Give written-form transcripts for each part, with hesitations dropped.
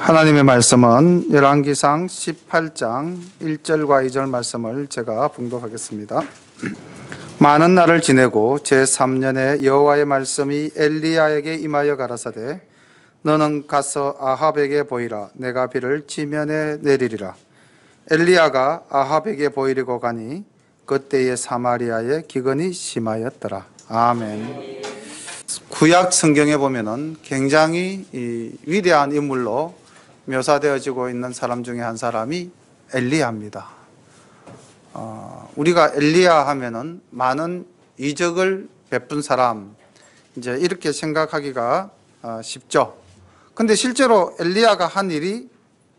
하나님의 말씀은 열왕기상 18장 1절과 2절 말씀을 제가 봉독하겠습니다. 많은 날을 지내고 제3년에 여호와의 말씀이 엘리야에게 임하여 가라사대 너는 가서 아합에게 보이라. 내가 비를 지면에 내리리라. 엘리야가 아합에게 보이려고 가니 그때에 사마리아에 기근이 심하였더라. 아멘. 구약 성경에 보면은 굉장히 위대한 인물로 묘사되어지고 있는 사람 중에 한 사람이 엘리야입니다. 우리가 엘리야 하면은 많은 이적을 베푼 사람, 이제 이렇게 생각하기가 쉽죠. 근데 실제로 엘리야가 한 일이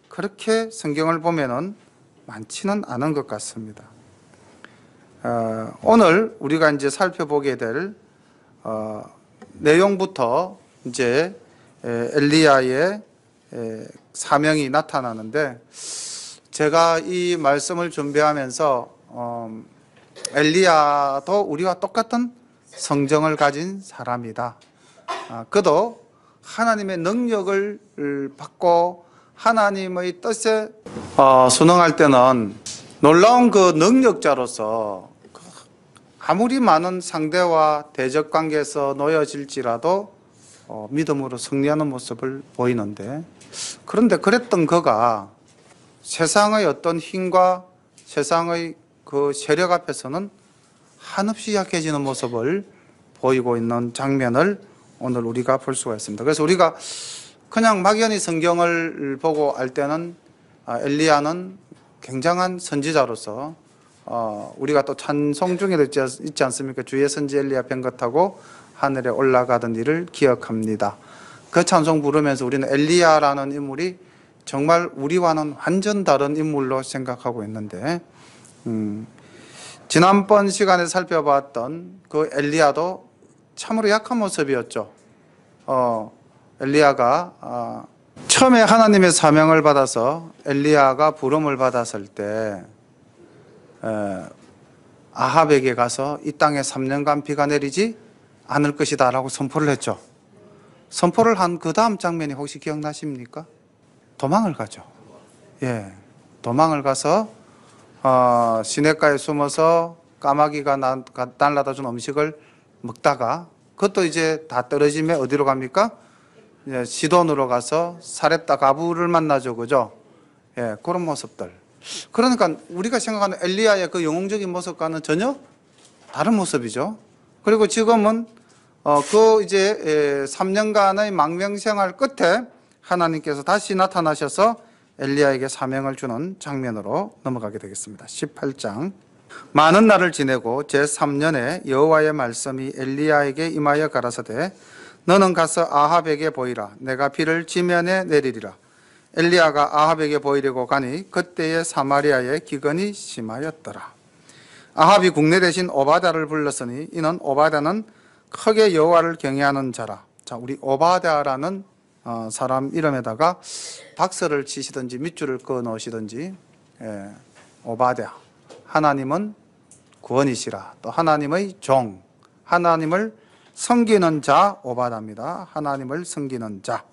그렇게 성경을 보면은 많지는 않은 것 같습니다. 오늘 우리가 이제 살펴보게 될 내용부터 이제 엘리야의 사명이 나타나는데, 제가 이 말씀을 준비하면서 엘리야도 우리와 똑같은 성정을 가진 사람이다. 그도 하나님의 능력을 받고 하나님의 뜻에 순응할 때는 놀라운 그 능력자로서 아무리 많은 상대와 대적 관계에서 놓여질지라도 믿음으로 승리하는 모습을 보이는데, 그런데 그랬던 그가 세상의 어떤 힘과 세상의 그 세력 앞에서는 한없이 약해지는 모습을 보이고 있는 장면을 오늘 우리가 볼 수가 있습니다. 그래서 우리가 그냥 막연히 성경을 보고 알 때는 엘리야는 굉장한 선지자로서 우리가 또 찬송 중에도 있지 않습니까? 주의 선지 엘리야 뵌 것하고 하늘에 올라가던 일을 기억합니다. 그 찬송 부르면서 우리는 엘리야라는 인물이 정말 우리와는 완전 다른 인물로 생각하고 있는데, 지난번 시간에 살펴봤던 그 엘리야도 참으로 약한 모습이었죠. 엘리야가 처음에 하나님의 사명을 받아서 엘리야가 부름을 받았을 때 아합에게 가서 이 땅에 3년간 비가 내리지 않을 것이다 라고 선포를 했죠. 선포를 한 그 다음 장면이 혹시 기억나십니까? 도망을 가죠. 예, 도망을 가서 시냇가에 숨어서 까마귀가 날라다 준 음식을 먹다가 그것도 이제 다 떨어지면 어디로 갑니까? 시돈으로 가서 사렙다 가부를 만나죠. 그죠? 예, 그런 모습들. 그러니까 우리가 생각하는 엘리야의 그 영웅적인 모습과는 전혀 다른 모습이죠. 그리고 지금은 그 이제 3년간의 망명생활 끝에 하나님께서 다시 나타나셔서 엘리야에게 사명을 주는 장면으로 넘어가게 되겠습니다. 18장. 많은 날을 지내고 제3년에 여호와의 말씀이 엘리야에게 임하여 가라사대 너는 가서 아합에게 보이라. 내가 비를 지면에 내리리라. 엘리야가 아합에게 보이려고 가니 그때에 사마리아에 기근이 심하였더라. 아합이 국내 대신 오바댜를 불렀으니 이는 오바댜는 크게 여호와를 경외하는 자라. 자, 우리 오바댜라는 사람 이름에다가 박스를 치시든지 밑줄을 그어 넣으시든지, 오바댜. 하나님은 구원이시라. 또 하나님의 종, 하나님을 섬기는 자 오바댜입니다. 하나님을 섬기는 자.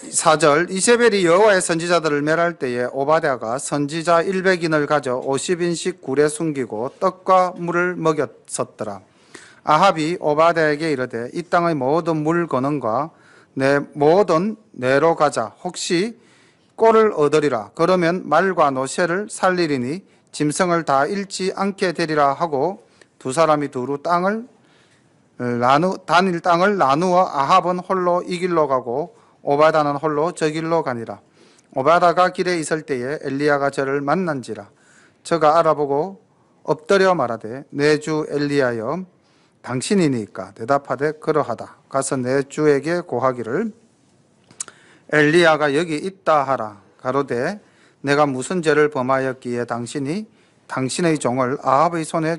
4절. 이세벨이 여호와의 선지자들을 멸할 때에 오바댜가 선지자 100인을 가져 50인씩 굴에 숨기고 떡과 물을 먹였었더라. 아합이 오바댜에게 이르되 이 땅의 모든 물 거는과 내 모든 내로 가자. 혹시 꼴을 얻으리라. 그러면 말과 노새를 살리리니 짐승을 다 잃지 않게 되리라 하고 두 사람이 두루 단일 땅을 나누어 아합은 홀로 이 길로 가고 오바댜는 홀로 저 길로 가니라. 오바댜가 길에 있을 때에 엘리야가 저를 만난지라. 저가 알아보고 엎드려 말하되 내 주 엘리야여 당신이니까 대답하되 그러하다. 가서 내 주에게 고하기를 엘리야가 여기 있다 하라. 가로되 내가 무슨 죄를 범하였기에 당신이 당신의 종을 아합의 손에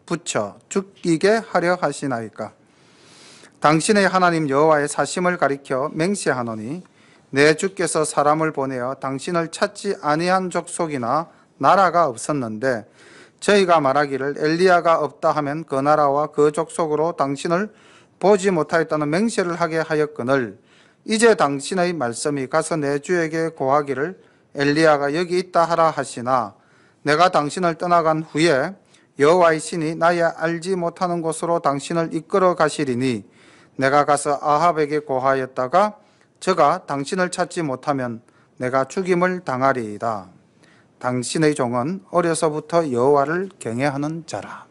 붙여 죽이게 하려 하시나이까. 당신의 하나님 여호와의 사심을 가리켜 맹세하노니 내 주께서 사람을 보내어 당신을 찾지 아니한 족속이나 나라가 없었는데 저희가 말하기를 엘리야가 없다 하면 그 나라와 그 족속으로 당신을 보지 못하였다는 맹세를 하게 하였거늘 이제 당신의 말씀이 가서 내 주에게 고하기를 엘리야가 여기 있다 하라 하시나 내가 당신을 떠나간 후에 여호와의 신이 나의 알지 못하는 곳으로 당신을 이끌어 가시리니 내가 가서 아합에게 고하였다가 저가 당신을 찾지 못하면 내가 죽임을 당하리이다. 당신의 종은 어려서부터 여호와를 경외하는 자라.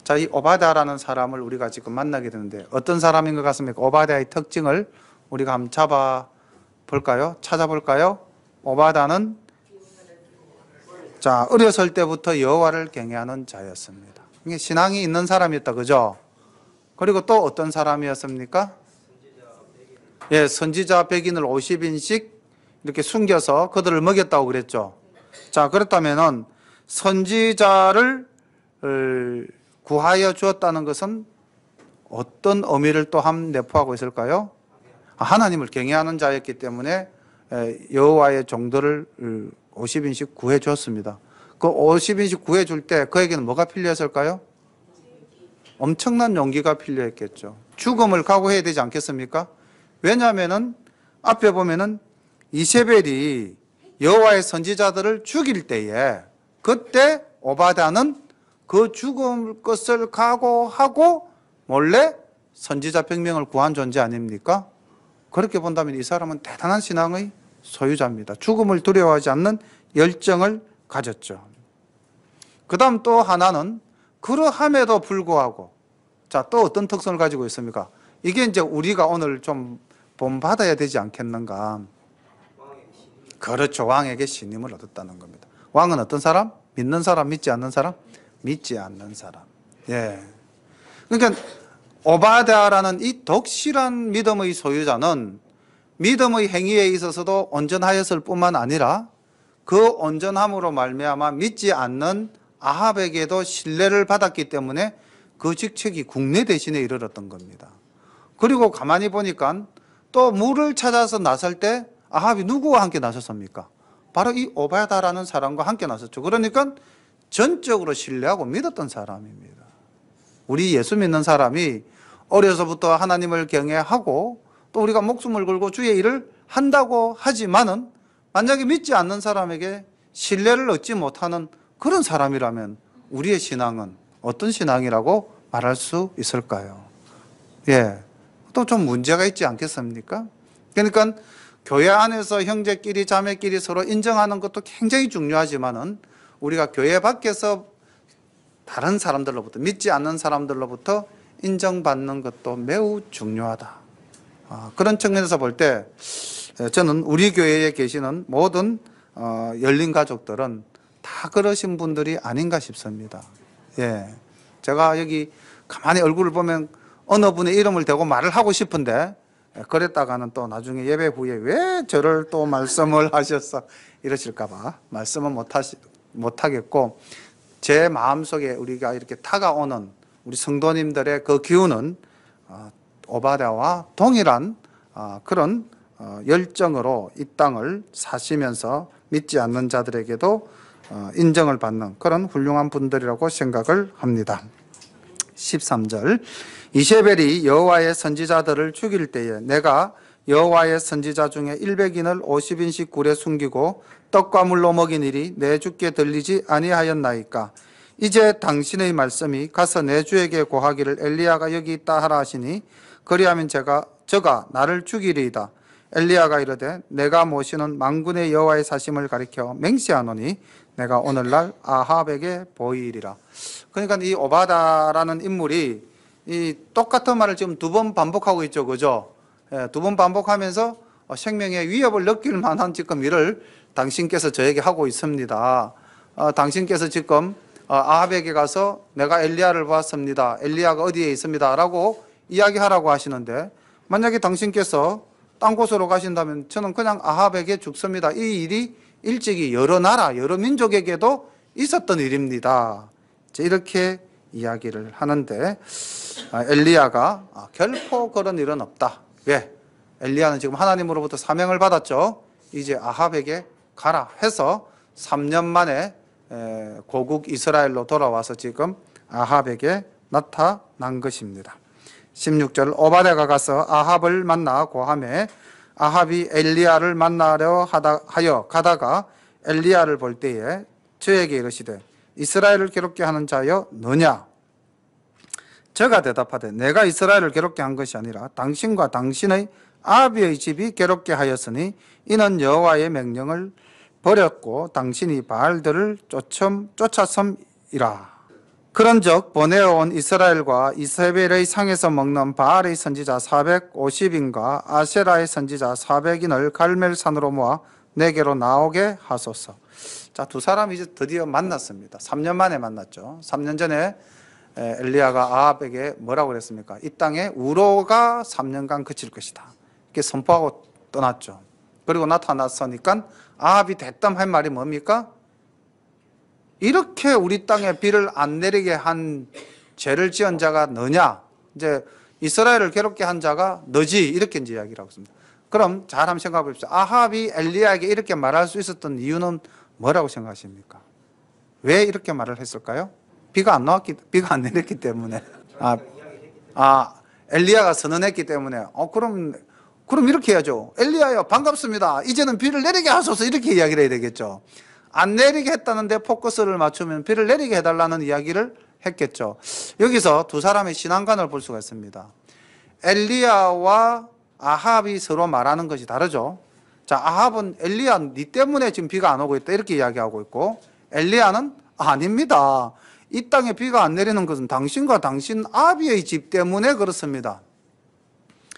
자, 이 오바댜라는 사람을 우리가 지금 만나게 되는데 어떤 사람인 것 같습니까? 오바댜의 특징을 우리가 한번 잡아볼까요? 찾아볼까요? 오바댜는 자, 어렸을 때부터 여호와를 경외하는 자였습니다. 이게 신앙이 있는 사람이었다, 그죠? 그리고 또 어떤 사람이었습니까? 예, 선지자 100인을 50인씩 이렇게 숨겨서 그들을 먹였다고 그랬죠. 자, 그렇다면은 선지자를 구하여 주었다는 것은 어떤 의미를 또 내포하고 있을까요? 하나님을 경외하는 자였기 때문에 여호와의 종들을 50인씩 구해 주었습니다. 그 50인씩 구해 줄 때 그에게는 뭐가 필요했을까요? 엄청난 용기가 필요했겠죠. 죽음을 각오해야 되지 않겠습니까? 왜냐하면은 앞에 보면은 이세벨이 여호와의 선지자들을 죽일 때에 그때 오바댜는 그 죽을 것을 각오하고 몰래 선지자 100명을 구한 존재 아닙니까? 그렇게 본다면 이 사람은 대단한 신앙의 소유자입니다. 죽음을 두려워하지 않는 열정을 가졌죠. 그 다음 또 하나는 그러함에도 불구하고 자, 또 어떤 특성을 가지고 있습니까? 이게 이제 우리가 오늘 좀 본받아야 되지 않겠는가? 그렇죠. 왕에게 신임을 얻었다는 겁니다. 왕은 어떤 사람? 믿는 사람, 믿지 않는 사람? 믿지 않는 사람. 예. 그러니까 오바댜라는 이 독실한 믿음의 소유자는 믿음의 행위에 있어서도 온전하였을 뿐만 아니라 그 온전함으로 말미암아 믿지 않는 아합에게도 신뢰를 받았기 때문에 그 직책이 국내 대신에 이르렀던 겁니다. 그리고 가만히 보니까 또 물을 찾아서 나설 때 아합이 누구와 함께 나섰습니까? 바로 이 오바댜라는 사람과 함께 나섰죠. 그러니까 전적으로 신뢰하고 믿었던 사람입니다. 우리 예수 믿는 사람이 어려서부터 하나님을 경외하고 또 우리가 목숨을 걸고 주의 일을 한다고 하지만은 만약에 믿지 않는 사람에게 신뢰를 얻지 못하는 그런 사람이라면 우리의 신앙은 어떤 신앙이라고 말할 수 있을까요? 예, 또 좀 문제가 있지 않겠습니까? 그러니까 교회 안에서 형제끼리 자매끼리 서로 인정하는 것도 굉장히 중요하지만은 우리가 교회 밖에서 다른 사람들로부터 믿지 않는 사람들로부터 인정받는 것도 매우 중요하다. 그런 측면에서 볼 때 저는 우리 교회에 계시는 모든 열린 가족들은 다 그러신 분들이 아닌가 싶습니다. 예, 제가 여기 가만히 얼굴을 보면 어느 분의 이름을 대고 말을 하고 싶은데 그랬다가는 또 나중에 예배 후에 왜 저를 또 말씀을 하셨어 이러실까 봐 말씀은 못하겠고 제 마음속에 우리가 이렇게 다가오는 우리 성도님들의 그 기운은 오바댜와 동일한 그런 열정으로 이 땅을 사시면서 믿지 않는 자들에게도 인정을 받는 그런 훌륭한 분들이라고 생각을 합니다. 13절 이세벨이 여호와의 선지자들을 죽일 때에 내가 여호와의 선지자 중에 100인을 50인씩 굴에 숨기고 떡과 물로 먹이니리 내 주께 들리지 아니하였나이까. 이제 당신의 말씀이 가서 내 주에게 고하기를 엘리야가 여기 있다 하라 하시니 그리하면 저가 나를 죽이리이다. 엘리야가 이르되 내가 모시는 만군의 여호와의 사심을 가리켜 맹세하노니 내가 오늘날 아합에게 보이리라. 그러니까 이 오바다라는 인물이 이 똑같은 말을 지금 두 번 반복하고 있죠, 그죠? 예, 두 번 반복하면서 생명의 위협을 느낄 만한 지금 일을 당신께서 저에게 하고 있습니다. 당신께서 지금 아합에게 가서 내가 엘리야를 보았습니다. 엘리야가 어디에 있습니다. 라고 이야기하라고 하시는데 만약에 당신께서 딴 곳으로 가신다면 저는 그냥 아합에게 죽습니다. 이 일이 일찍이 여러 나라, 여러 민족에게도 있었던 일입니다. 이렇게 이야기를 하는데 엘리야가 결코 그런 일은 없다. 왜? 엘리야는 지금 하나님으로부터 사명을 받았죠. 이제 아합에게 가라 해서 3년 만에 고국 이스라엘로 돌아와서 지금 아합에게 나타난 것입니다. 16절 오바댜가 가서 아합을 만나 고하매 아합이 엘리야를 만나려 하여 가다가 엘리야를 볼 때에 저에게 이르시되 이스라엘을 괴롭게 하는 자여 너냐? 저가 대답하되 내가 이스라엘을 괴롭게 한 것이 아니라 당신과 당신의 아비의 집이 괴롭게 하였으니 이는 여호와의 명령을 버렸고 당신이 바알들을 쫓았음이라. 그런즉 보내어온 이스라엘과 이세벨의 상에서 먹는 바알의 선지자 450인과 아세라의 선지자 400인을 갈멜산으로 모아 내게로 나오게 하소서. 자, 두 사람이 이제 드디어 만났습니다. 3년 만에 만났죠. 3년 전에 엘리야가 아합에게 뭐라고 그랬습니까? 이 땅에 우로가 3년간 그칠 것이다. 이렇게 선포하고 떠났죠. 그리고 나타났으니까 아합이 대뜸 할 말이 뭡니까? 이렇게 우리 땅에 비를 안 내리게 한 죄를 지은 자가 너냐? 이제 이스라엘을 괴롭게 한 자가 너지. 이렇게 이제 이야기를 하고 있습니다. 그럼 잘 한번 생각해 봅시다. 아합이 엘리야에게 이렇게 말할 수 있었던 이유는 뭐라고 생각하십니까? 왜 이렇게 말을 했을까요? 비가 안 내렸기 때문에. 엘리야가 선언했기 때문에. 그럼 이렇게 해야죠. 엘리야여 반갑습니다. 이제는 비를 내리게 하소서. 이렇게 이야기를 해야 되겠죠. 안 내리게 했다는데 포커스를 맞추면 비를 내리게 해달라는 이야기를 했겠죠. 여기서 두 사람의 신앙관을 볼 수가 있습니다. 엘리야와 아합이 서로 말하는 것이 다르죠. 자, 아합은 엘리야 니 때문에 지금 비가 안 오고 있다 이렇게 이야기하고 있고, 엘리야는 아닙니다. 이 땅에 비가 안 내리는 것은 당신과 당신 아비의 집 때문에 그렇습니다.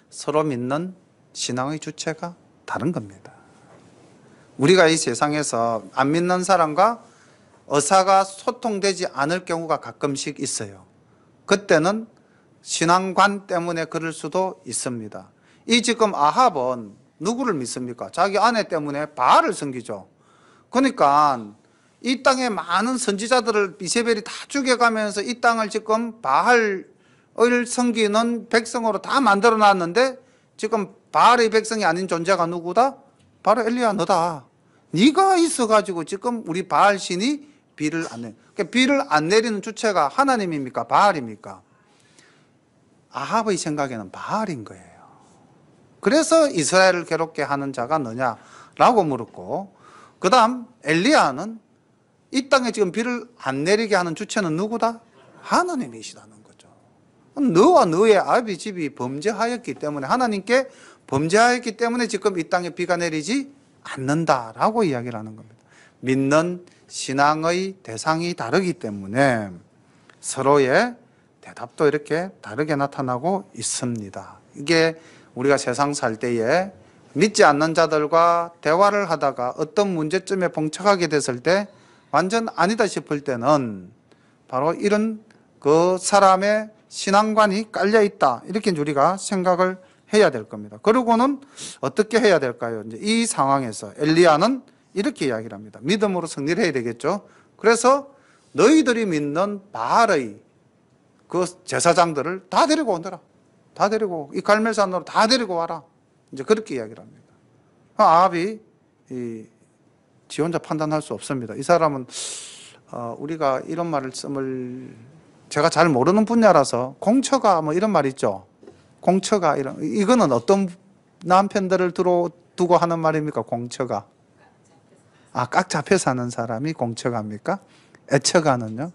서로 믿는 신앙의 주체가 다른 겁니다. 우리가 이 세상에서 안 믿는 사람과 의사가 소통되지 않을 경우가 가끔씩 있어요. 그때는 신앙관 때문에 그럴 수도 있습니다. 이 지금 아합은 누구를 믿습니까? 자기 아내 때문에 바알을 섬기죠. 그러니까 이 땅에 많은 선지자들을 이세벨이 다 죽여가면서 이 땅을 지금 바알을 섬기는 백성으로 다 만들어 놨는데 지금 바알의 백성이 아닌 존재가 누구다? 바로 엘리야 너다. 네가 있어가지고 지금 우리 바알 신이 비를 안 내. 그러니까 비를 안 내리는 주체가 하나님입니까? 바알입니까? 아합의 생각에는 바알인 거예요. 그래서 이스라엘을 괴롭게 하는 자가 너냐라고 물었고, 그 다음 엘리야는 이 땅에 지금 비를 안 내리게 하는 주체는 누구다? 하나님이시다는 거죠. 너와 너의 아비 집이 범죄하였기 때문에, 하나님께 범죄하였기 때문에 지금 이 땅에 비가 내리지 않는다라고 이야기를 하는 겁니다. 믿는 신앙의 대상이 다르기 때문에 서로의 대답도 이렇게 다르게 나타나고 있습니다. 이게 우리가 세상 살 때에 믿지 않는 자들과 대화를 하다가 어떤 문제점에 봉착하게 됐을 때 완전 아니다 싶을 때는 바로 이런 그 사람의 신앙관이 깔려 있다, 이렇게 우리가 생각을 해야 될 겁니다. 그러고는 어떻게 해야 될까요? 이제 이 상황에서 엘리야는 이렇게 이야기를 합니다. 믿음으로 승리를 해야 되겠죠. 그래서 너희들이 믿는 바알의 그 제사장들을 다 데리고 오너라. 다 데리고, 이 갈멜산으로 다 데리고 와라. 이제 그렇게 이야기를 합니다. 아합이 지 혼자 판단할 수 없습니다. 이 사람은 우리가 이런 말을 쓰면 제가 잘 모르는 분야라서 공처가 뭐 이런 말 있죠. 공처가 이거는 어떤 남편들을 두고 하는 말입니까? 공처가. 깍 잡혀 사는 사람이 공처가입니까? 애처가는요?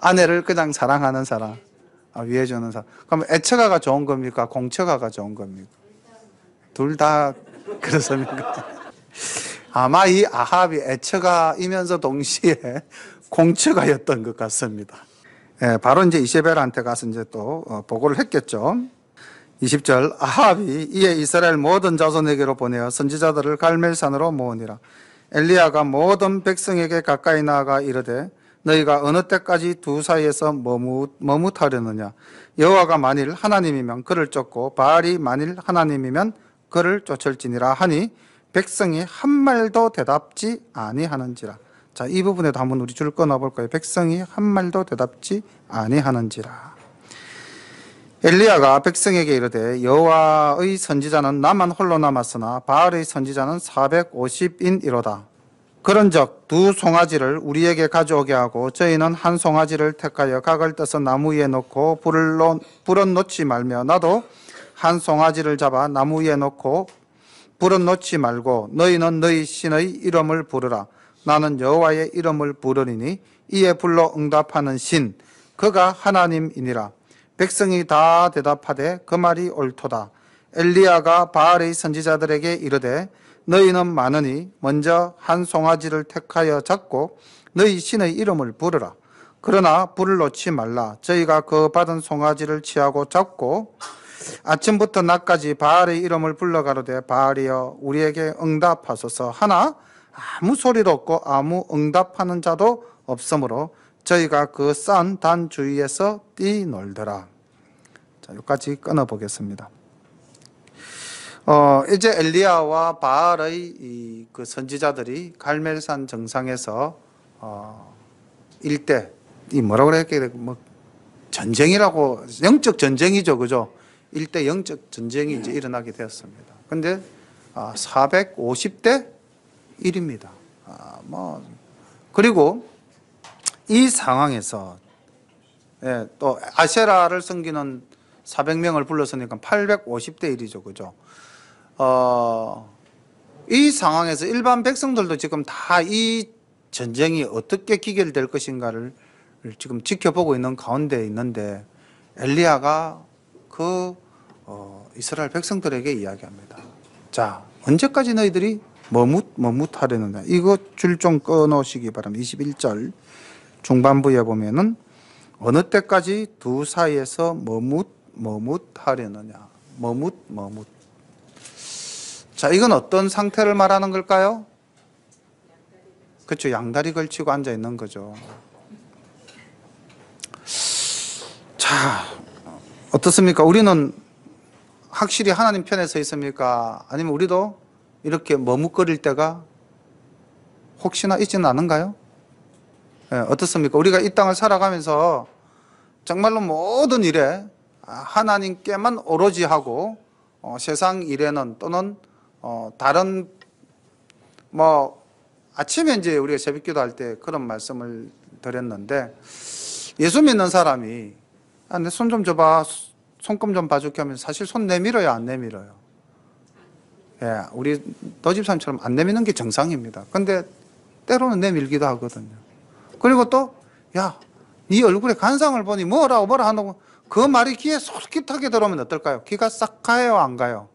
아내를 그냥 사랑하는 사람. 위해주는 사람. 그럼 애처가가 좋은 겁니까? 공처가가 좋은 겁니까? 둘 다 그렇습니까? 아마 이 아합이 애처가이면서 동시에 공처가였던 것 같습니다. 예, 바로 이제 이세벨한테 가서 이제 또 보고를 했겠죠. 20절 아합이 이에 이스라엘 모든 자손에게로 보내어 선지자들을 갈멜산으로 모으니라. 엘리야가 모든 백성에게 가까이 나아가 이르되 너희가 어느 때까지 두 사이에서 머뭇하려느냐. 여호와가 만일 하나님이면 그를 쫓고 바알이 만일 하나님이면 그를 쫓을지니라 하니 백성이 한 말도 대답지 아니하는지라. 자, 이 부분에도 한번 우리 줄 끊어볼 거예요. 백성이 한 말도 대답지 아니하는지라. 엘리야가 백성에게 이르되 여호와의 선지자는 나만 홀로 남았으나 바알의 선지자는 450인이로다. 그런즉 두 송아지를 우리에게 가져오게 하고 저희는 한 송아지를 택하여 각을 떠서 나무 위에 놓고 불은 놓지 말며 나도 한 송아지를 잡아 나무 위에 놓고 불은 놓지 말고 너희는 너희 신의 이름을 부르라. 나는 여호와의 이름을 부르리니 이에 불러 응답하는 신 그가 하나님이니라. 백성이 다 대답하되 그 말이 옳도다. 엘리야가 바알의 선지자들에게 이르되 너희는 많으니 먼저 한 송아지를 택하여 잡고 너희 신의 이름을 부르라. 그러나 불을 놓지 말라. 저희가 그 받은 송아지를 취하고 잡고 아침부터 낮까지 바알의 이름을 불러가로되 바알이여 우리에게 응답하소서 하나 아무 소리도 없고 아무 응답하는 자도 없으므로 저희가 그 싼 단 주위에서 뛰놀더라. 자, 여기까지 끊어보겠습니다. 이제 엘리야와 바알의 그 선지자들이 갈멜산 정상에서 일대 이 뭐라고 그랬게 뭐 전쟁이라고 영적 전쟁이죠, 그죠? 일대 영적 전쟁이 이제 일어나게 되었습니다. 그런데 450대 1입니다. 그리고 이 상황에서 또 아세라를 섬기는 400명을 불렀으니까 850대 1이죠, 그죠? 이 상황에서 일반 백성들도 지금 다 이 전쟁이 어떻게 기결될 것인가를 지금 지켜보고 있는 가운데 있는데 엘리야가 그 이스라엘 백성들에게 이야기합니다. 자, 언제까지 너희들이 머뭇하려느냐. 이거 줄 좀 꺼놓으시기 바랍니다. 21절 중반부에 보면은 어느 때까지 두 사이에서 머뭇하려느냐. 머뭇. 자, 이건 어떤 상태를 말하는 걸까요? 그렇죠. 양다리 걸치고 앉아 있는 거죠. 자, 어떻습니까? 우리는 확실히 하나님 편에 서 있습니까? 아니면 우리도 이렇게 머뭇거릴 때가 혹시나 있지는 않은가요? 어떻습니까? 우리가 이 땅을 살아가면서 정말로 모든 일에 하나님께만 오로지 하고 세상 일에는 또는 다른 아침에 이제 우리가 새벽기도 할 때 그런 말씀을 드렸는데 예수 믿는 사람이 내 손 좀 줘봐, 손금 좀 봐줄게 하면 사실 손 내밀어요, 안 내밀어요? 예, 우리 노집사님처럼 안 내미는 게 정상입니다. 근데 때로는 내밀기도 하거든요. 그리고 또 네 얼굴에 간상을 보니 뭐라 한다고 그 말이 귀에 솔깃하게 들어오면 어떨까요? 귀가 싹 가요, 안 가요?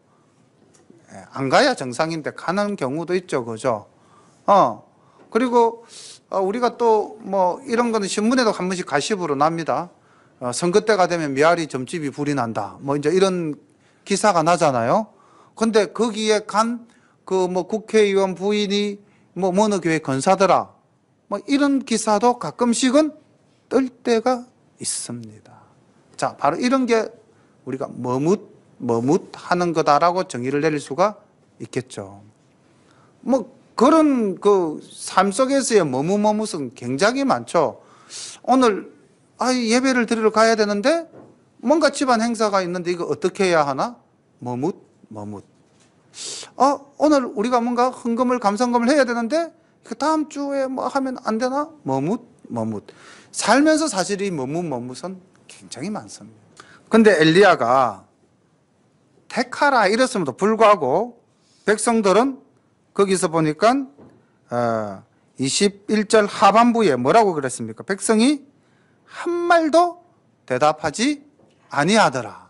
예, 안 가야 정상인데 가는 경우도 있죠, 그죠? 그리고 우리가 또 이런 거는 신문에도 한 번씩 가십으로 납니다. 선거 때가 되면 메아리 점집이 불이 난다. 이제 이런 기사가 나잖아요. 근데 거기에 간 국회의원 부인이 어느 교회 건사더라. 이런 기사도 가끔씩은 뜰 때가 있습니다. 자, 바로 이런 게 우리가 머뭇하는 거다라고 정의를 내릴 수가 있겠죠. 그런 삶 속에서의 머뭇은 굉장히 많죠. 오늘 예배를 드리러 가야 되는데 뭔가 집안 행사가 있는데 이거 어떻게 해야 하나? 머뭇. 오늘 우리가 뭔가 헌금을 감사금을 해야 되는데 그 다음 주에 하면 안 되나? 머뭇. 살면서 사실 이 머뭇은 굉장히 많습니다. 근데 엘리야가 택하라 이랬음에도 불구하고 백성들은 거기서 보니까 21절 하반부에 뭐라고 그랬습니까? 백성이 한 말도 대답하지 아니하더라.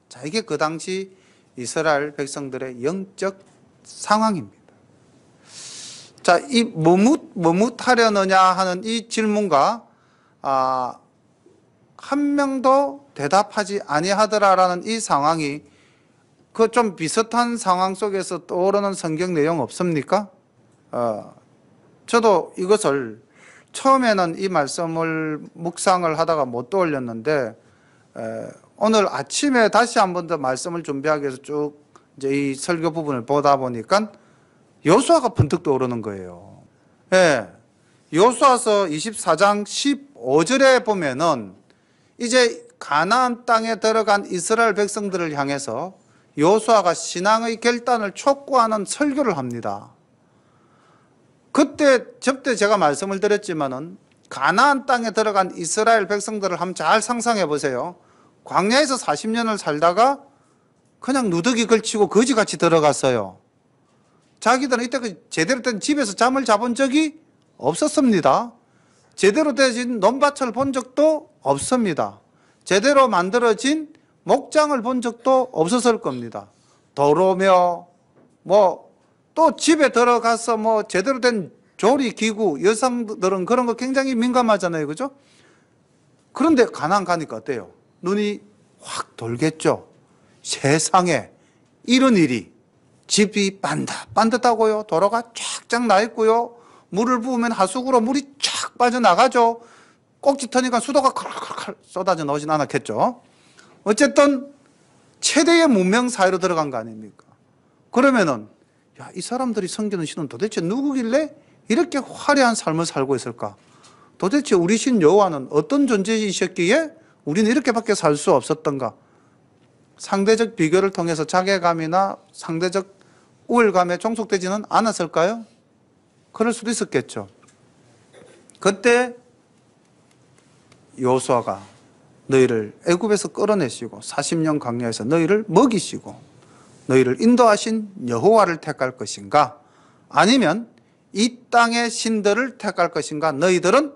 자, 이게 그 당시 이스라엘 백성들의 영적 상황입니다. 자, 이 머뭇하려느냐 하는 이 질문과 한 명도 대답하지 아니하더라라는 이 상황이 그 좀 비슷한 상황 속에서 떠오르는 성경 내용 없습니까? 저도 이것을 처음에는 이 말씀을 묵상을 하다가 못 떠올렸는데 오늘 아침에 다시 한 번 더 말씀을 준비하기 위해서 쭉 이제 이 설교 부분을 보다 보니까 여호수아가 번뜩 떠오르는 거예요. 예. 여호수아서 24장 15절에 보면은 이제 가나안 땅에 들어간 이스라엘 백성들을 향해서 여호수아가 신앙의 결단을 촉구하는 설교를 합니다. 그때 접대 제가 말씀을 드렸지만은 가나안 땅에 들어간 이스라엘 백성들을 한번 잘 상상해 보세요. 광야에서 40년을 살다가 그냥 누더기 걸치고 거지같이 들어갔어요. 자기들은 이때까지 제대로 된 집에서 잠을 자본 적이 없었습니다. 제대로 된 논밭을 본 적도 없습니다. 제대로 만들어진 목장을 본 적도 없었을 겁니다. 도로며 또 집에 들어가서 제대로 된 조리 기구, 여성들은 그런 거 굉장히 민감하잖아요. 그죠? 그런데 가나안 가니까 어때요? 눈이 확 돌겠죠. 세상에 이런 일이, 집이 반듯하고요. 도로가 쫙쫙 나 있고요. 물을 부으면 하수구로 물이 쫙 빠져나가죠. 꼭지 터니까 수도가 칼칼칼 쏟아져 나오진 않았겠죠. 어쨌든 최대의 문명 사회로 들어간 거 아닙니까? 그러면은 야, 이 사람들이 섬기는 신은 도대체 누구길래 이렇게 화려한 삶을 살고 있을까? 도대체 우리 신 여호와는 어떤 존재이셨기에 우리는 이렇게밖에 살 수 없었던가? 상대적 비교를 통해서 자괴감이나 상대적 우월감에 종속되지는 않았을까요? 그럴 수도 있었겠죠. 그때 여호수아가 너희를 애굽에서 끌어내시고 40년 광야에서 너희를 먹이시고 너희를 인도하신 여호와를 택할 것인가? 아니면 이 땅의 신들을 택할 것인가? 너희들은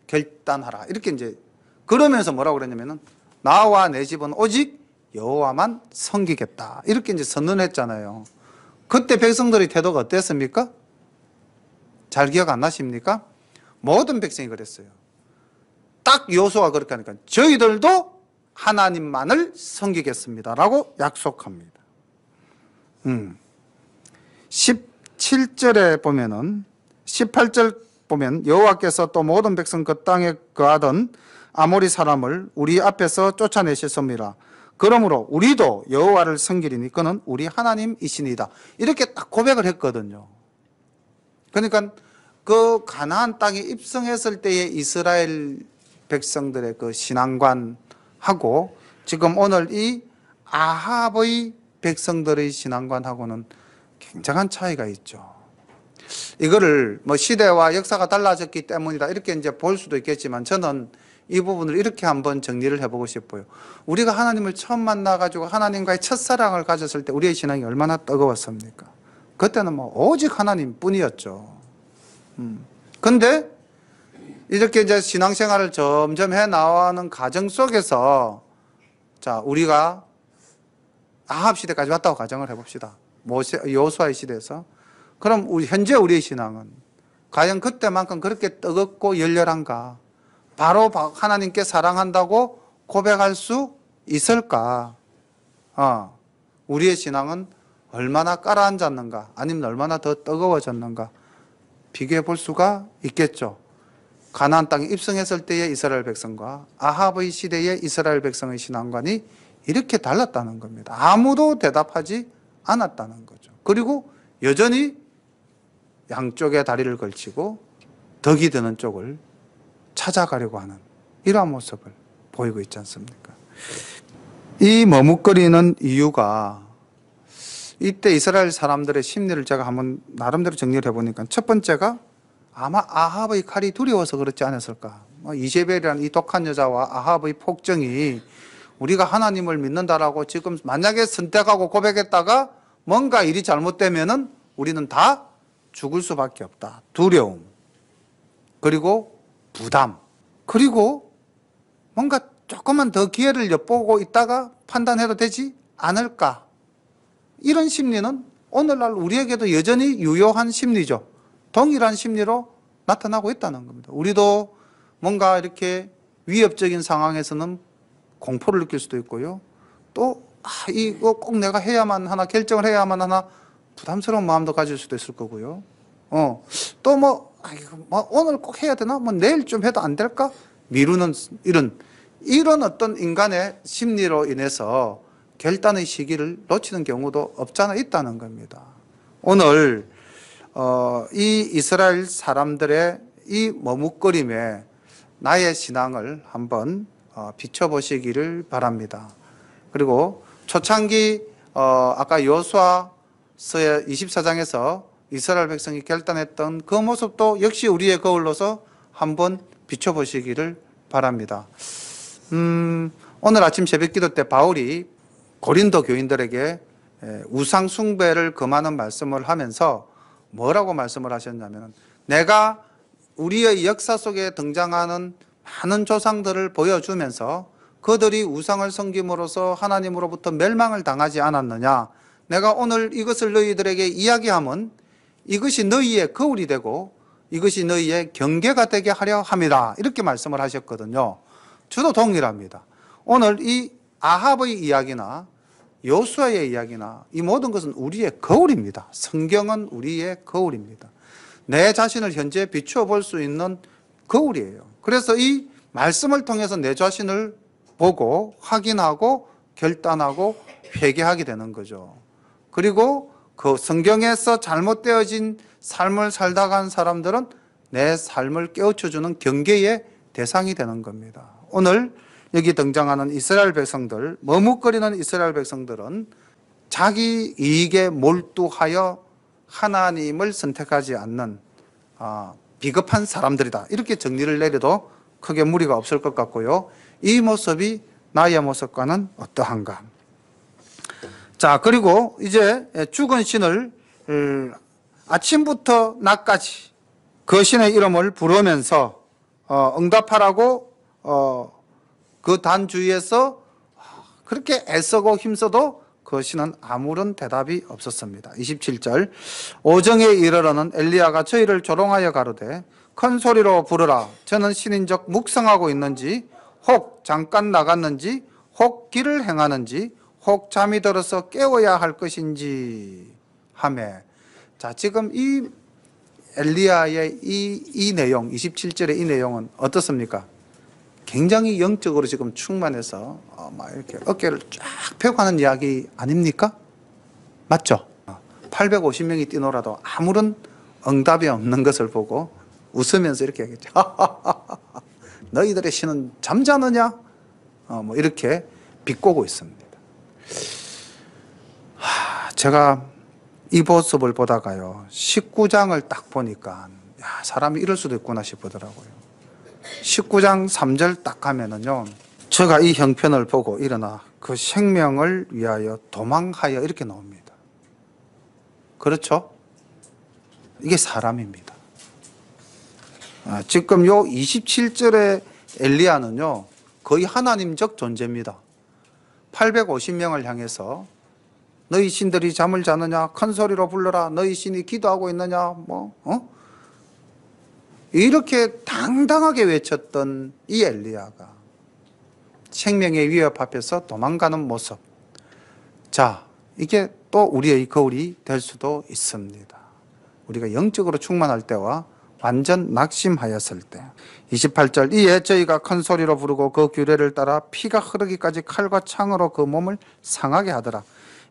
결단하라. 이렇게 이제 그러면서 뭐라고 그랬냐면은 나와 내 집은 오직 여호와만 섬기겠다. 이렇게 이제 선언했잖아요. 그때 백성들의 태도가 어땠습니까? 잘 기억 안 나십니까? 모든 백성이 그랬어요. 딱 여호수아가 그렇게 하니까 저희들도 하나님만을 섬기겠습니다라고 약속합니다. 17절에 보면은 18절 보면 여호와께서 또 모든 백성 그 땅에 거하던 아모리 사람을 우리 앞에서 쫓아내셨습니다. 그러므로 우리도 여호와를 섬기리니 그는 우리 하나님이시니다. 이렇게 딱 고백을 했거든요. 그러니까 그 가나안 땅에 입성했을 때의 이스라엘 백성들의 그 신앙관하고 지금 오늘 이 아합의 백성들의 신앙관하고는 굉장한 차이가 있죠. 이거를 시대와 역사가 달라졌기 때문이다 이렇게 이제 볼 수도 있겠지만 저는 이 부분을 이렇게 한번 정리를 해보고 싶어요. 우리가 하나님을 처음 만나가지고 하나님과의 첫사랑을 가졌을 때 우리의 신앙이 얼마나 뜨거웠습니까? 그때는 오직 하나님 뿐이었죠. 근데 이렇게 이제 신앙생활을 점점 해 나가는 과정 속에서 자, 우리가 아합 시대까지 왔다고 가정을 해봅시다. 여호수아의 시대에서. 그럼 현재 우리의 신앙은 과연 그때만큼 그렇게 뜨겁고 열렬한가? 바로 하나님께 사랑한다고 고백할 수 있을까? 우리의 신앙은 얼마나 가라앉았는가? 아니면 얼마나 더 뜨거워졌는가? 비교해 볼 수가 있겠죠. 가나안 땅에 입성했을 때의 이스라엘 백성과 아합의 시대의 이스라엘 백성의 신앙관이 이렇게 달랐다는 겁니다. 아무도 대답하지 않았다는 거죠. 그리고 여전히 양쪽에 다리를 걸치고 덕이 드는 쪽을 찾아가려고 하는 이러한 모습을 보이고 있지 않습니까? 이 머뭇거리는 이유가 이때 이스라엘 사람들의 심리를 제가 한번 나름대로 정리를 해보니까 첫 번째가 아마 아합의 칼이 두려워서 그렇지 않았을까. 이세벨이라는 이 독한 여자와 아합의 폭정이 우리가 하나님을 믿는다라고 지금 만약에 선택하고 고백했다가 뭔가 일이 잘못되면은 우리는 다 죽을 수밖에 없다. 두려움. 그리고 부담. 그리고 뭔가 조금만 더 기회를 엿보고 있다가 판단해도 되지 않을까. 이런 심리는 오늘날 우리에게도 여전히 유효한 심리죠. 동일한 심리로 나타나고 있다는 겁니다. 우리도 뭔가 이렇게 위협적인 상황에서는 공포를 느낄 수도 있고요. 또 이거 꼭 내가 해야만 하나, 결정을 해야만 하나 부담스러운 마음도 가질 수도 있을 거고요. 또 오늘 꼭 해야 되나? 내일 좀 해도 안 될까? 미루는 이런 어떤 인간의 심리로 인해서 결단의 시기를 놓치는 경우도 없잖아 있다는 겁니다. 오늘 이 이스라엘 사람들의 이 머뭇거림에 나의 신앙을 한번 비춰보시기를 바랍니다. 그리고 초창기 아까 여호수아서의 24장에서 이스라엘 백성이 결단했던 그 모습도 역시 우리의 거울로서 한번 비춰보시기를 바랍니다. 오늘 아침 새벽기도 때 바울이 고린도 교인들에게 우상 숭배를 금하는 말씀을 하면서 뭐라고 말씀을 하셨냐면, 내가 우리의 역사 속에 등장하는 많은 조상들을 보여주면서 그들이 우상을 섬김으로써 하나님으로부터 멸망을 당하지 않았느냐, 내가 오늘 이것을 너희들에게 이야기하면 이것이 너희의 거울이 되고 이것이 너희의 경계가 되게 하려 함이다, 이렇게 말씀을 하셨거든요. 저도 동일합니다. 오늘 이 아합의 이야기나 요수아의 이야기나 이 모든 것은 우리의 거울입니다. 성경은 우리의 거울입니다. 내 자신을 현재 비추어 볼 수 있는 거울이에요. 그래서 이 말씀을 통해서 내 자신을 보고 확인하고 결단하고 회개하게 되는 거죠. 그리고 그 성경에서 잘못되어진 삶을 살다 간 사람들은 내 삶을 깨우쳐주는 경계의 대상이 되는 겁니다. 오늘 여기 등장하는 이스라엘 백성들, 머뭇거리는 이스라엘 백성들은 자기 이익에 몰두하여 하나님을 선택하지 않는 비겁한 사람들이다, 이렇게 정리를 내려도 크게 무리가 없을 것 같고요. 이 모습이 나의 모습과는 어떠한가. 자, 그리고 이제 죽은 신을 아침부터 낮까지 그 신의 이름을 부르면서 응답하라고 그 단 주위에서 그렇게 애쓰고 힘써도 그 신은 아무런 대답이 없었습니다. 27절, 오정에 이르러는 엘리야가 저희를 조롱하여 가로되 큰 소리로 부르라. 저는 신인적 묵상하고 있는지, 혹 잠깐 나갔는지, 혹 길을 행하는지, 혹 잠이 들어서 깨워야 할 것인지 하매. 자, 지금 이 엘리야의 이 내용, 27절의 이 내용은 어떻습니까? 굉장히 영적으로 지금 충만해서 막 이렇게 어깨를 쫙 펴고 하는 이야기 아닙니까? 맞죠? 850명이 뛰놀아도 아무런 응답이 없는 것을 보고 웃으면서 이렇게 얘기했죠. 너희들의 신은 잠자느냐? 뭐 이렇게 비꼬고 있습니다. 제가 이 모습을 보다가요, 19장을 딱 보니까 야, 사람이 이럴 수도 있구나 싶더라고요. 19장 3절 딱 가면은요, 제가 이 형편을 보고 일어나 그 생명을 위하여 도망하여 이렇게 나옵니다. 그렇죠? 이게 사람입니다. 지금 요 27절의 엘리야는요, 거의 하나님적 존재입니다. 850명을 향해서 너희 신들이 잠을 자느냐? 큰 소리로 불러라. 너희 신이 기도하고 있느냐? 이렇게 당당하게 외쳤던 이 엘리야가 생명의 위협 앞에서 도망가는 모습. 자, 이게 또 우리의 거울이 될 수도 있습니다. 우리가 영적으로 충만할 때와 완전 낙심하였을 때. 28절, 이에 저희가 큰 소리로 부르고 그 규례를 따라 피가 흐르기까지 칼과 창으로 그 몸을 상하게 하더라.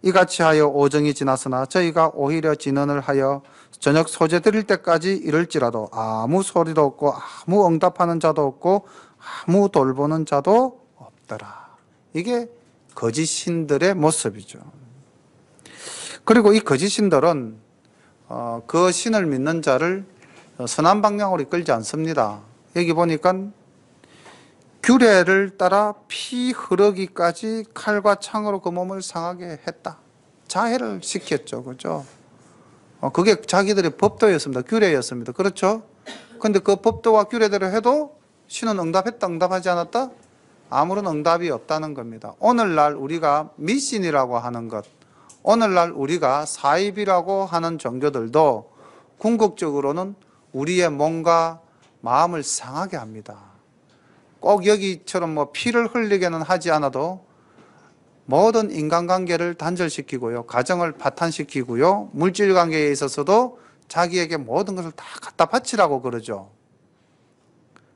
이같이 하여 오정이 지났으나 저희가 오히려 진언을 하여 저녁 소재 드릴 때까지 이럴지라도 아무 소리도 없고 아무 응답하는 자도 없고 아무 돌보는 자도 없더라. 이게 거짓 신들의 모습이죠. 그리고 이 거짓 신들은 그 신을 믿는 자를 선한 방향으로 이끌지 않습니다. 여기 보니까 규례를 따라 피 흐르기까지 칼과 창으로 그 몸을 상하게 했다. 자해를 시켰죠. 그죠? 그게 자기들의 법도였습니다. 규례였습니다. 그렇죠? 근데 그 법도와 규례대로 해도 신은 응답했다, 응답하지 않았다? 아무런 응답이 없다는 겁니다. 오늘날 우리가 미신이라고 하는 것, 오늘날 우리가 사입이라고 하는 종교들도 궁극적으로는 우리의 몸과 마음을 상하게 합니다. 꼭 여기처럼 뭐 피를 흘리게는 하지 않아도 모든 인간관계를 단절시키고요, 가정을 파탄시키고요, 물질관계에 있어서도 자기에게 모든 것을 다 갖다 바치라고 그러죠.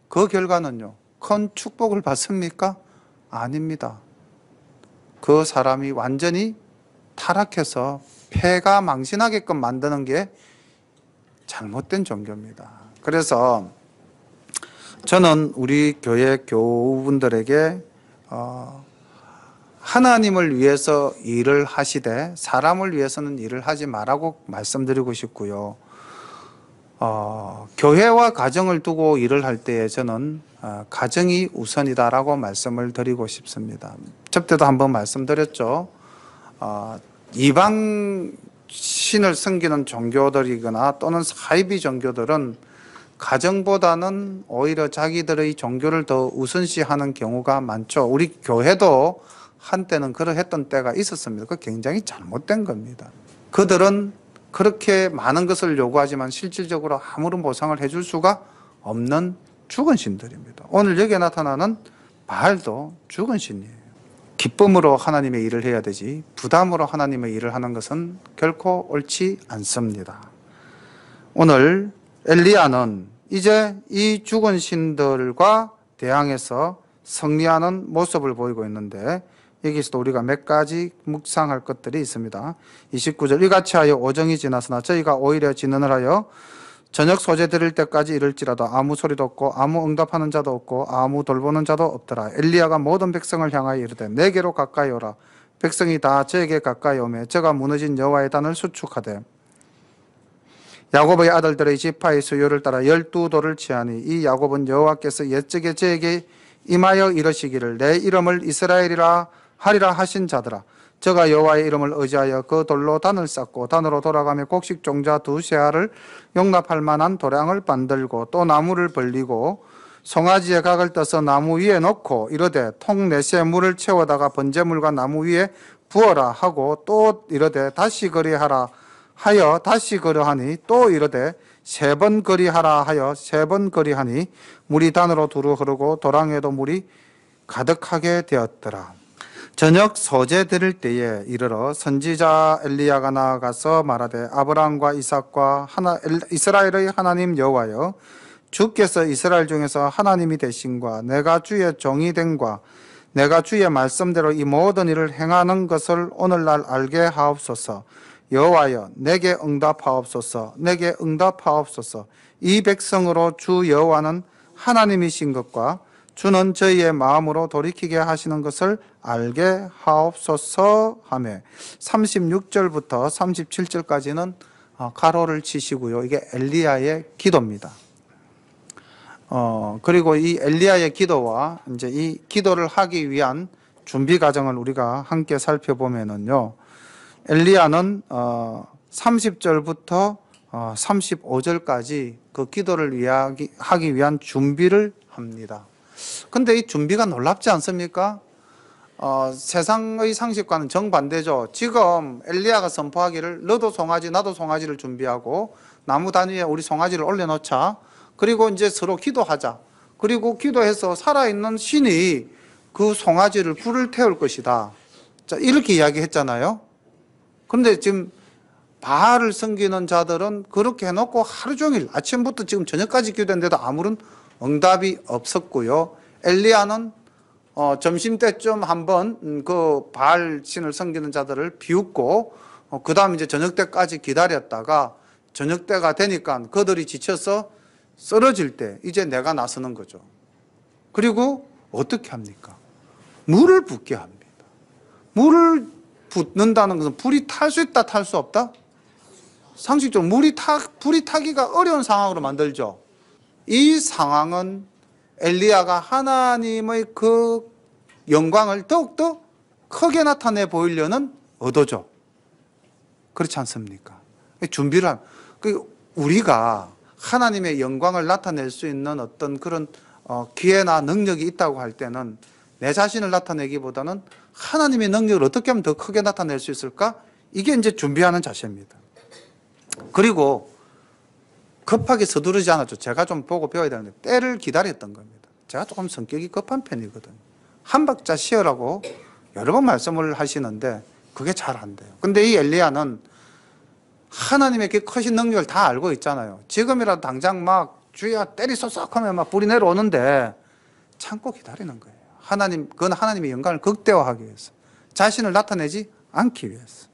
그 결과는요, 큰 축복을 받습니까? 아닙니다. 그 사람이 완전히 타락해서 폐가 망신하게끔 만드는 게 잘못된 종교입니다. 그래서 저는 우리 교회 교우분들에게 하나님을 위해서 일을 하시되 사람을 위해서는 일을 하지 말라고 말씀드리고 싶고요. 교회와 가정을 두고 일을 할 때에 저는 가정이 우선이다라고 말씀을 드리고 싶습니다. 저때도 한번 말씀드렸죠. 이방 신을 섬기는 종교들이거나 또는 사이비 종교들은 가정보다는 오히려 자기들의 종교를 더 우선시하는 경우가 많죠. 우리 교회도 한때는 그러했던 때가 있었습니다. 그거 굉장히 잘못된 겁니다. 그들은 그렇게 많은 것을 요구하지만 실질적으로 아무런 보상을 해줄 수가 없는 죽은 신들입니다. 오늘 여기에 나타나는 바알도 죽은 신이에요. 기쁨으로 하나님의 일을 해야 되지 부담으로 하나님의 일을 하는 것은 결코 옳지 않습니다. 오늘 엘리야는 이제 이 죽은 신들과 대항해서 승리하는 모습을 보이고 있는데 여기서도 우리가 몇 가지 묵상할 것들이 있습니다. 29절 이같이 하여 오정이 지났으나 저희가 오히려 진언을 하여 저녁 소재 드릴 때까지 이를지라도 아무 소리도 없고 아무 응답하는 자도 없고 아무 돌보는 자도 없더라. 엘리야가 모든 백성을 향하여 이르되 내게로 가까이 오라. 백성이 다 저에게 가까이 오매 저가 무너진 여호와의 단을 수축하되 야곱의 아들들의 지파의 수요를 따라 12돌을 취하니 이 야곱은 여호와께서 옛적에 저에게 임하여 이르시기를 내 이름을 이스라엘이라 하리라 하신 자들아 저가 여호와의 이름을 의지하여 그 돌로 단을 쌓고 단으로 돌아가며 곡식 종자 2세알을 용납할 만한 도량을 만들고 또 나무를 벌리고 송아지의 각을 떠서 나무 위에 놓고 이르되 통 4세 물을 채워다가 번제물과 나무 위에 부어라 하고 또 이르되 다시 그리하라 하여 다시 그리하니 또 이르되 3번 그리하라 하여 3번 그리하니 물이 단으로 두루 흐르고 도랑에도 물이 가득하게 되었더라. 저녁 소재 드릴 때에 이르러 선지자 엘리야가 나아가서 말하되 아브라함과 이삭과 이스라엘의 하나님 여호와여 주께서 이스라엘 중에서 하나님이 되신과 내가 주의 종이 된과 내가 주의 말씀대로 이 모든 일을 행하는 것을 오늘날 알게 하옵소서. 여호와여 내게 응답하옵소서. 내게 응답하옵소서. 이 백성으로 주 여호와는 하나님이신 것과 주는 저희의 마음으로 돌이키게 하시는 것을 알게 하옵소서 하며 36절부터 37절까지는 가로를 치시고요. 이게 엘리야의 기도입니다. 그리고 이 엘리야의 기도와 이제 이 기도를 하기 위한 준비 과정을 우리가 함께 살펴보면은요. 엘리야는 30절부터 35절까지 그 기도를 하기 위한 준비를 합니다. 근데 이 준비가 놀랍지 않습니까? 세상의 상식과는 정반대죠. 지금 엘리야가 선포하기를 너도 송아지 나도 송아지를 준비하고 나무 단위에 우리 송아지를 올려놓자. 그리고 이제 서로 기도하자. 그리고 기도해서 살아있는 신이 그 송아지를 불을 태울 것이다. 자, 이렇게 이야기했잖아요. 그런데 지금 바알을 섬기는 자들은 그렇게 해놓고 하루 종일 아침부터 지금 저녁까지 기도했는데도 아무런 응답이 없었고요. 엘리야는 점심때쯤 한번 그 바알 신을 섬기는 자들을 비웃고 그 다음 이제 저녁 때까지 기다렸다가 저녁 때가 되니까 그들이 지쳐서 쓰러질 때 이제 내가 나서는 거죠. 그리고 어떻게 합니까? 물을 붓게 합니다. 물을 붓는다는 것은 불이 탈 수 있다, 탈 수 없다? 상식적으로 불이 타기가 어려운 상황으로 만들죠. 이 상황은 엘리야가 하나님의 그 영광을 더욱더 크게 나타내 보이려는 의도죠. 그렇지 않습니까? 준비를 우리가 하나님의 영광을 나타낼 수 있는 어떤 그런 기회나 능력이 있다고 할 때는 내 자신을 나타내기보다는 하나님의 능력을 어떻게 하면 더 크게 나타낼 수 있을까? 이게 이제 준비하는 자세입니다. 그리고 급하게 서두르지 않았죠. 제가 좀 보고 배워야 되는데 때를 기다렸던 겁니다. 제가 조금 성격이 급한 편이거든요. 한 박자 쉬어라고 여러 번 말씀을 하시는데 그게 잘 안 돼요. 근데 이 엘리야는 하나님의 그 크신 능력을 다 알고 있잖아요. 지금이라도 당장 막 주야 때리소서 하면 막 불이 내려오는데 참고 기다리는 거예요. 그건 하나님의 영광을 극대화하기 위해서, 자신을 나타내지 않기 위해서.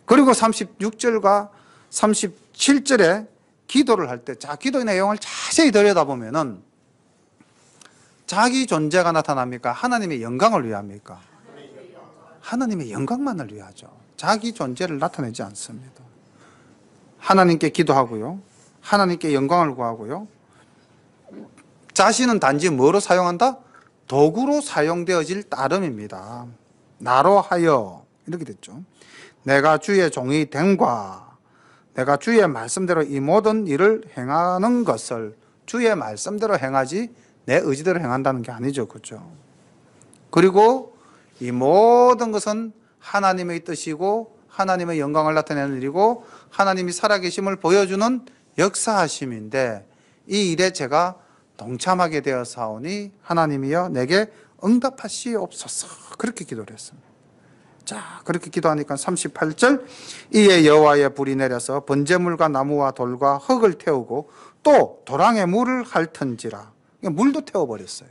그리고 36절과 37절에 기도를 할 때, 기도의 내용을 자세히 들여다보면은 자기 존재가 나타납니까? 하나님의 영광을 위합니까? 하나님의 영광만을 위하죠. 자기 존재를 나타내지 않습니다. 하나님께 기도하고요. 하나님께 영광을 구하고요. 자신은 단지 뭐로 사용한다? 도구로 사용되어질 따름입니다. 나로 하여 이렇게 됐죠. 내가 주의 종이 됨과 내가 주의 말씀대로 이 모든 일을 행하는 것을 주의 말씀대로 행하지 내 의지대로 행한다는 게 아니죠. 그렇죠? 그리고 이 모든 것은 하나님의 뜻이고 하나님의 영광을 나타내는 일이고 하나님이 살아계심을 보여주는 역사하심인데 이 일에 제가 동참하게 되어사오니 하나님이여 내게 응답하시옵소서. 그렇게 기도를 했습니다. 자, 그렇게 기도하니까 38절 이에 여호와의 불이 내려서 번제물과 나무와 돌과 흙을 태우고 또 도랑에 물을 핥은지라. 물도 태워버렸어요.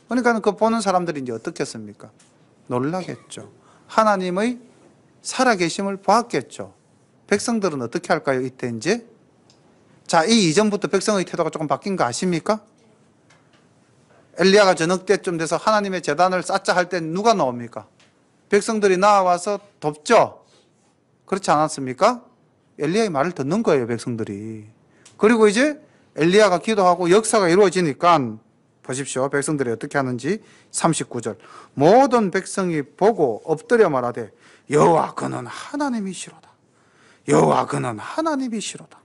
그러니까 그 보는 사람들이 이제 어떻겠습니까? 놀라겠죠. 하나님의 살아계심을 보았겠죠. 백성들은 어떻게 할까요? 이때 이제 자, 이 이전부터 백성의 태도가 조금 바뀐 거 아십니까? 엘리야가 저녁 때쯤 돼서 하나님의 제단을 쌓자 할 때 누가 나옵니까? 백성들이 나와서 돕죠. 그렇지 않았습니까? 엘리야의 말을 듣는 거예요, 백성들이. 그리고 이제 엘리야가 기도하고 역사가 이루어지니까 보십시오. 백성들이 어떻게 하는지 39절. 모든 백성이 보고 엎드려 말하되 여호와 그는 하나님이시로다. 여호와 그는 하나님이시로다.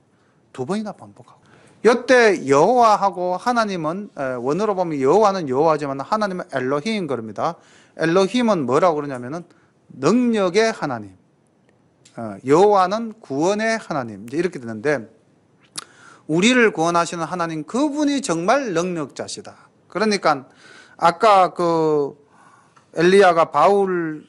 두 번이나 반복하고. 이때 여호와하고 하나님은 원어로 보면 여호와는 여호와지만 하나님은 엘로힘인 겁니다. 엘로힘은 뭐라고 그러냐면은 능력의 하나님, 여호와는 구원의 하나님, 이제 이렇게 되는데 우리를 구원하시는 하나님 그분이 정말 능력자시다. 그러니까 아까 그 엘리야가 바울의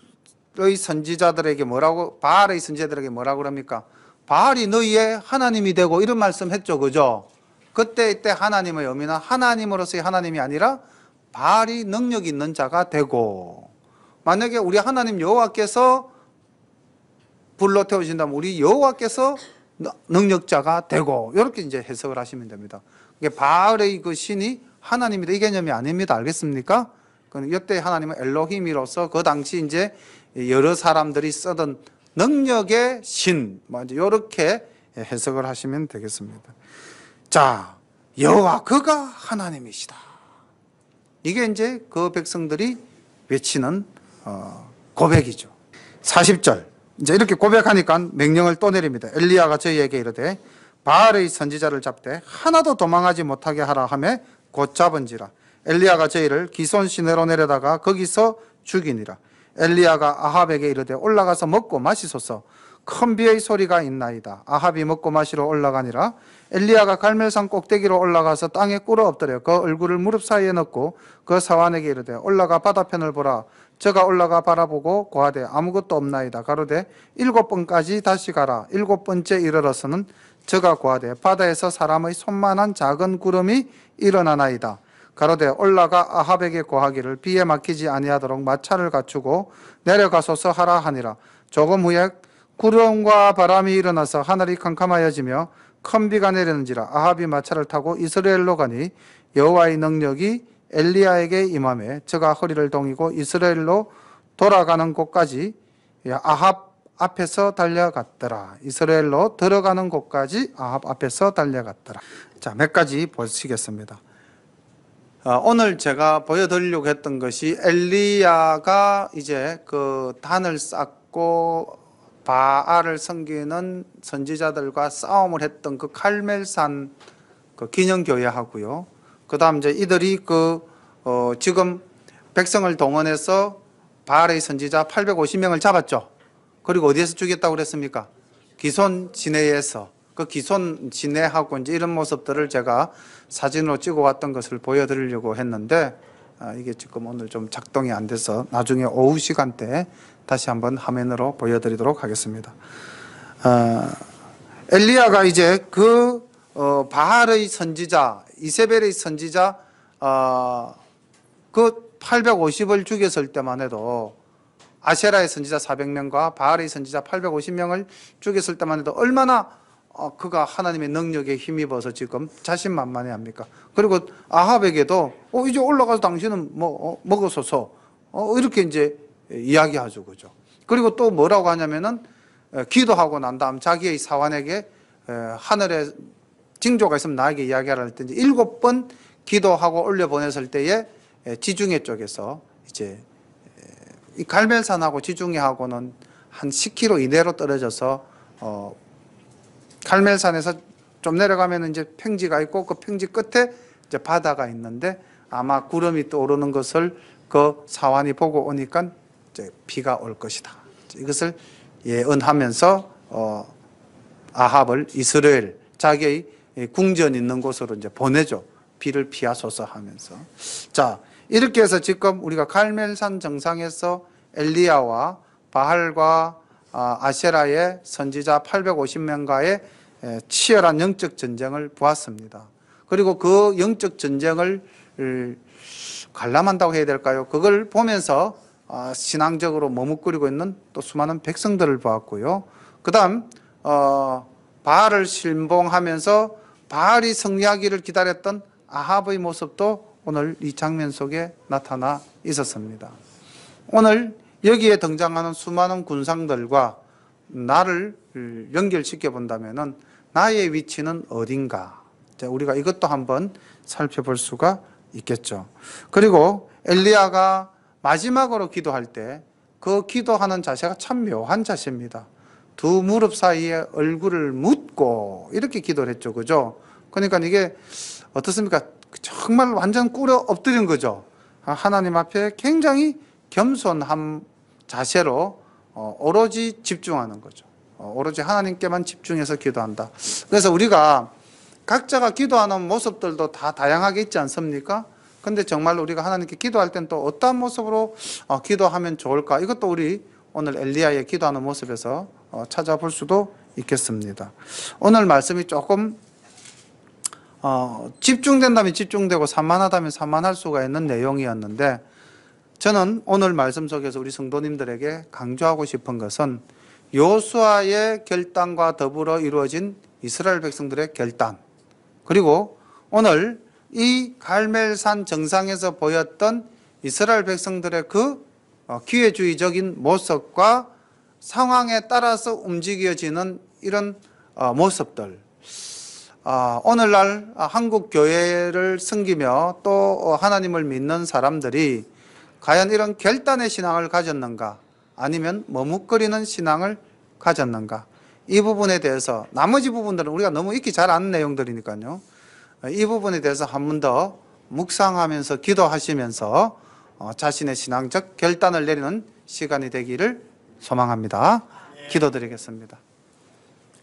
선지자들에게 뭐라고 바알의 선지자들에게 뭐라고 그럽니까? 바알이 너희의 하나님이 되고 이런 말씀했죠, 그죠? 그때 이때 하나님의 의미는 하나님으로서의 하나님이 아니라 바알이 능력 있는 자가 되고 만약에 우리 하나님 여호와께서 불로 태우신다면 우리 여호와께서 능력자가 되고 이렇게 이제 해석을 하시면 됩니다. 이게 바알의 그 신이 하나님이다 이 개념이 아닙니다. 알겠습니까? 이때 하나님은 엘로힘이로서 그 당시 이제 여러 사람들이 쓰던 능력의 신, 이제 이렇게 해석을 하시면 되겠습니다. 자, 여호와 그가 하나님이시다. 이게 이제 그 백성들이 외치는 고백이죠. 40절. 이제 이렇게 고백하니까 명령을 또 내립니다. 엘리야가 저희에게 이르되 바알의 선지자를 잡되 하나도 도망하지 못하게 하라 하며 곧 잡은지라. 엘리야가 저희를 기손 시내로 내려다가 거기서 죽이니라. 엘리야가 아합에게 이르되 올라가서 먹고 마시소서. 큰 비의 소리가 있나이다. 아합이 먹고 마시러 올라가니라. 엘리야가 갈멜산 꼭대기로 올라가서 땅에 꿇어 엎드려 그 얼굴을 무릎 사이에 넣고 그 사환에게 이르되 올라가 바다편을 보라. 저가 올라가 바라보고 고하되 아무것도 없나이다. 가로되 7번까지 다시 가라. 7번째 이르러서는 저가 고하되 바다에서 사람의 손만한 작은 구름이 일어나나이다. 가로되 올라가 아합에게 고하기를 비에 막히지 아니하도록 마차를 갖추고 내려가소서 하라 하니라. 조금 후에 구름과 바람이 일어나서 하늘이 캄캄하여지며 큰 비가 내리는지라. 아합이 마차를 타고 이스라엘로 가니 여호와의 능력이 엘리야에게 임하매 저가 허리를 동이고 이스라엘로 돌아가는 곳까지 아합 앞에서 달려갔더라. 이스라엘로 들어가는 곳까지 아합 앞에서 달려갔더라. 자, 몇 가지 보시겠습니다. 오늘 제가 보여드리려고 했던 것이 엘리야가 이제 그 단을 쌓고 바알을 섬기는 선지자들과 싸움을 했던 그 칼멜산 그 기념교회하고요. 그 다음 이제 이들이 지금 백성을 동원해서 바알의 선지자 850명을 잡았죠. 그리고 어디에서 죽였다고 그랬습니까? 기손 지내에서. 그 기손 지내하고 이제 이런 모습들을 제가 사진으로 찍어 왔던 것을 보여드리려고 했는데 이게 지금 오늘 좀 작동이 안 돼서 나중에 오후 시간대에 다시 한번 화면으로 보여드리도록 하겠습니다. 엘리야가 이제 바알의 선지자, 이세벨의 선지자 그 850을 죽였을 때만 해도 아세라의 선지자 400명과 바알의 선지자 850명을 죽였을 때만 해도 얼마나 그가 하나님의 능력에 힘입어서 지금 자신만만해합니까? 그리고 아합에게도 이제 올라가서 당신은 먹어서서 이렇게 이제 이야기하죠. 그죠? 그리고 또 뭐라고 하냐면은 기도하고 난 다음 자기의 사환에게 하늘에 징조가 있으면 나에게 이야기하라 할 때 7번 기도하고 올려보냈을 때에 지중해 쪽에서 이제 이 갈멜산하고 지중해하고는 한 10km 이내로 떨어져서 갈멜산에서 좀 내려가면 이제 평지가 있고 그 평지 끝에 이제 바다가 있는데 아마 구름이 떠오르는 것을 그 사환이 보고 오니까 이제 비가 올 것이다. 이것을 예언하면서 아합을 이스라엘 자기의 궁전 있는 곳으로 이제 보내죠. 비를 피하소서 하면서. 자, 이렇게 해서 지금 우리가 갈멜산 정상에서 엘리야와 바알과 아세라의 선지자 850명과의 치열한 영적 전쟁을 보았습니다. 그리고 그 영적 전쟁을 관람한다고 해야 될까요? 그걸 보면서 신앙적으로 머뭇거리고 있는 또 수많은 백성들을 보았고요. 그 다음 바알을 신봉하면서 바알이 승리하기를 기다렸던 아합의 모습도 오늘 이 장면 속에 나타나 있었습니다. 오늘 여기에 등장하는 수많은 군상들과 나를 연결시켜 본다면 나의 위치는 어딘가? 우리가 이것도 한번 살펴볼 수가 있겠죠. 그리고 엘리야가 마지막으로 기도할 때 그 기도하는 자세가 참 묘한 자세입니다. 두 무릎 사이에 얼굴을 묻고 이렇게 기도를 했죠. 그죠? 그러니까 이게 어떻습니까? 정말 완전 꿇어 엎드린 거죠. 하나님 앞에 굉장히 겸손한 자세로 오로지 집중하는 거죠. 오로지 하나님께만 집중해서 기도한다. 그래서 우리가 각자가 기도하는 모습들도 다 다양하게 있지 않습니까? 근데 정말 우리가 하나님께 기도할 땐 또 어떠한 모습으로 기도하면 좋을까? 이것도 우리 오늘 엘리야의 기도하는 모습에서 찾아볼 수도 있겠습니다. 오늘 말씀이 조금 집중된다면 집중되고 산만하다면 산만할 수가 있는 내용이었는데 저는 오늘 말씀 속에서 우리 성도님들에게 강조하고 싶은 것은 여호수아의 결단과 더불어 이루어진 이스라엘 백성들의 결단, 그리고 오늘 이 갈멜산 정상에서 보였던 이스라엘 백성들의 그 기회주의적인 모습과 상황에 따라서 움직여지는 이런 모습들, 오늘날 한국 교회를 섬기며 또 하나님을 믿는 사람들이 과연 이런 결단의 신앙을 가졌는가, 아니면 머뭇거리는 신앙을 가졌는가, 이 부분에 대해서, 나머지 부분들은 우리가 너무 익히 잘 아는 내용들이니까요, 이 부분에 대해서 한 번 더 묵상하면서 기도하시면서 자신의 신앙적 결단을 내리는 시간이 되기를 소망합니다. 기도드리겠습니다.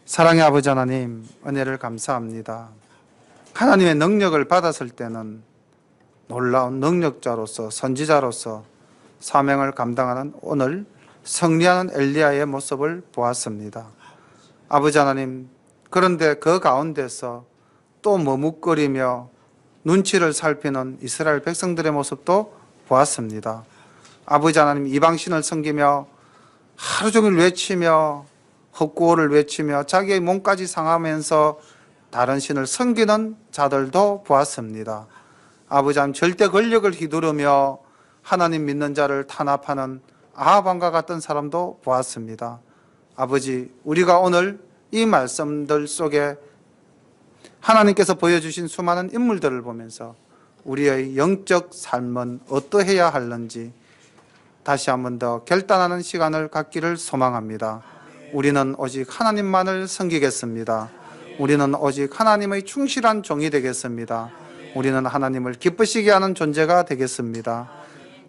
사랑의 아버지 하나님, 은혜를 감사합니다. 하나님의 능력을 받았을 때는 놀라운 능력자로서, 선지자로서 사명을 감당하는 오늘 승리하는 엘리야의 모습을 보았습니다. 아버지 하나님, 그런데 그 가운데서 또 머뭇거리며 눈치를 살피는 이스라엘 백성들의 모습도 보았습니다. 아버지 하나님, 이방신을 섬기며 하루 종일 외치며 헛구호를 외치며 자기의 몸까지 상하면서 다른 신을 섬기는 자들도 보았습니다. 아버지 하나님, 절대 권력을 휘두르며 하나님 믿는 자를 탄압하는 아합 왕과 같은 사람도 보았습니다. 아버지, 우리가 오늘 이 말씀들 속에 하나님께서 보여주신 수많은 인물들을 보면서 우리의 영적 삶은 어떠해야 하는지 다시 한 번 더 결단하는 시간을 갖기를 소망합니다. 우리는 오직 하나님만을 섬기겠습니다. 우리는 오직 하나님의 충실한 종이 되겠습니다. 우리는 하나님을 기쁘시게 하는 존재가 되겠습니다.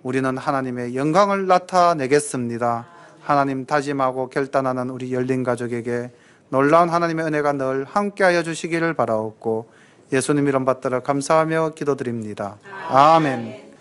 우리는 하나님의 영광을 나타내겠습니다. 하나님 다짐하고 결단하는 우리 열린 가족에게 놀라운 하나님의 은혜가 늘 함께하여 주시기를 바라옵고 예수님 이름 받들어 감사하며 기도드립니다. 아멘.